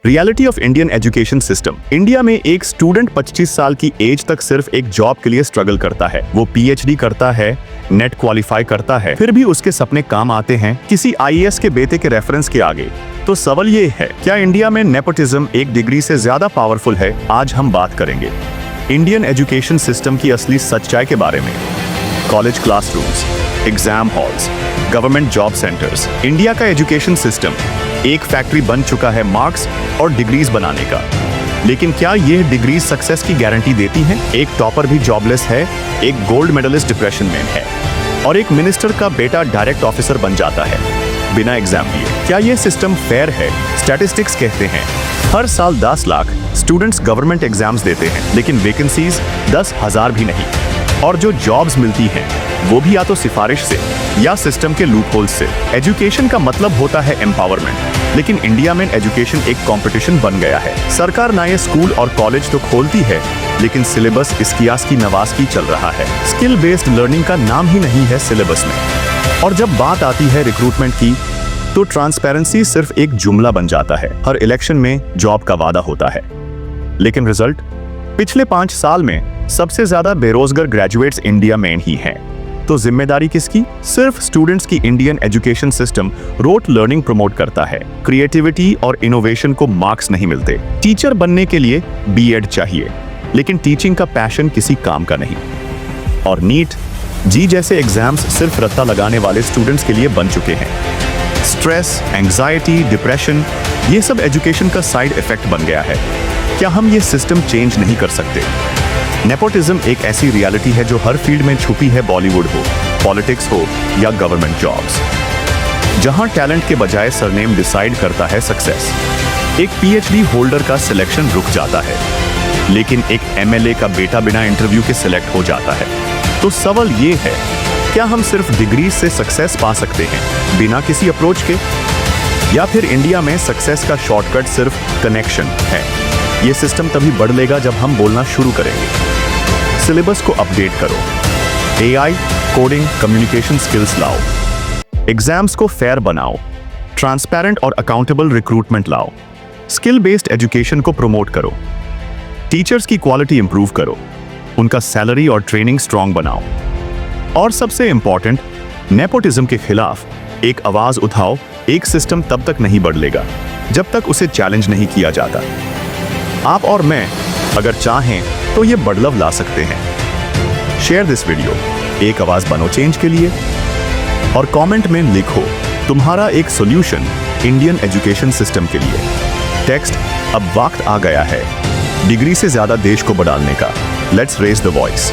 Reality of Indian education system. India में एक student 25 साल की एज तक सिर्फ एक जॉब के लिए स्ट्रगल करता है। वो पीएचडी करता है, नेट क्वालिफाई करता है, फिर भी उसके सपने काम आते हैं किसी आईएएस के बेटे के रेफरेंस के आगे। तो सवाल ये है, क्या इंडिया में नेपोटिज्म एक डिग्री से ज्यादा पावरफुल है? आज हम बात करेंगे इंडियन एजुकेशन सिस्टम की असली सच्चाई के बारे में। College classrooms, exam halls, government job centres. India का एजुकेशन सिस्टम एक फैक्ट्री बन चुका है मार्क्स और डिग्रीज बनाने का। लेकिन क्या यह डिग्रीज सक्सेस की गारंटी देती हैं? एक टॉपर भी जॉबलेस है, एक गोल्ड मेडलिस्ट डिप्रेशन में है और एक मिनिस्टर का बेटा डायरेक्ट ऑफिसर बन जाता है बिना एग्जाम दिए। क्या यह सिस्टम फेयर है? स्टैटिस्टिक्स कहते हैं हर साल 10 लाख स्टूडेंट्स गवर्नमेंट एग्जाम्स देते हैं, लेकिन वैकेंसीज 10,000 भी नहीं। और जो जॉब्स मिलती हैं वो भी या तो सिफारिश से या सिस्टम के लूपहोल्स से। एजुकेशन का मतलब होता है एम्पावरमेंट, लेकिन इंडिया में एजुकेशन एक कंपटीशन बन गया है। सरकार नए स्कूल और कॉलेज तो खोलती है, लेकिन सिलेबस इसकियास की नवाज़ चल रहा है। स्किल बेस्ड लर्निंग का नाम ही नहीं है सिलेबस में। और जब बात आती है रिक्रूटमेंट की, तो ट्रांसपेरेंसी सिर्फ एक जुमला बन जाता है। हर इलेक्शन में जॉब का वादा होता है, लेकिन रिजल्ट? पिछले 5 साल में सबसे ज्यादा बेरोजगार ग्रेजुएट्स इंडिया में ही हैं। तो जिम्मेदारी किसकी? सिर्फ स्टूडेंट्स की। Indian education system rote learning promote करता है। क्रिएटिविटी और इनोवेशन को मार्क्स नहीं मिलते। टीचर बनने के लिए बीएड चाहिए, लेकिन टीचिंग का पैशन किसी काम का नहीं। और नीट जी जैसे एग्जाम्स सिर्फ रट्टा लगाने वाले स्टूडेंट्स के लिए बन चुके हैं। स्ट्रेस, एंग्जाइटी, डिप्रेशन, ये सब एजुकेशन का साइड इफेक्ट बन गया है। क्या हम ये सिस्टम चेंज नहीं कर सकते? नेपोटिज्म एक ऐसी रियलिटी है जो हर फील्ड में छुपी है, बॉलीवुड हो, पॉलिटिक्स हो या गवर्नमेंट जॉब्स, जहां टैलेंट के बजाय सरनेम डिसाइड करता है सक्सेस। एक पीएचडी होल्डर का सिलेक्शन रुक जाता है, लेकिन एक एमएलए का बेटा बिना इंटरव्यू के सिलेक्ट हो जाता है। तो सवाल ये है, क्या हम सिर्फ डिग्री से सक्सेस पा सकते हैं बिना किसी अप्रोच के? या फिर इंडिया में सक्सेस का शॉर्टकट सिर्फ कनेक्शन है? ये सिस्टम तभी बढ़ लेगा जब हम बोलना शुरू करेंगे। सिलेबस को अपडेट करो, एआई, कोडिंग, कम्युनिकेशन स्किल्स लाओ, एग्जाम्स को फेयर बनाओ, ट्रांसपेरेंट और अकाउंटेबल रिक्रूटमेंट लाओ, स्किल बेस्ड एजुकेशन को प्रमोट करो, टीचर्स की क्वालिटी इंप्रूव करो, उनका सैलरी और ट्रेनिंग स्ट्रांग बनाओ, और सबसे इंपॉर्टेंट, नेपोटिज्म के खिलाफ एक आवाज उठाओ। एक सिस्टम तब तक नहीं बदलेगा जब तक उसे चैलेंज नहीं किया जाता। आप और मैं अगर चाहें तो ये बदलाव ला सकते हैं। शेयर दिस वीडियो, एक आवाज बनो चेंज के लिए, और कमेंट में लिखो तुम्हारा एक सॉल्यूशन इंडियन एजुकेशन सिस्टम के लिए। टेक्स्ट, अब वक्त आ गया है डिग्री से ज्यादा देश को बढ़ाने का। Let's raise the voice.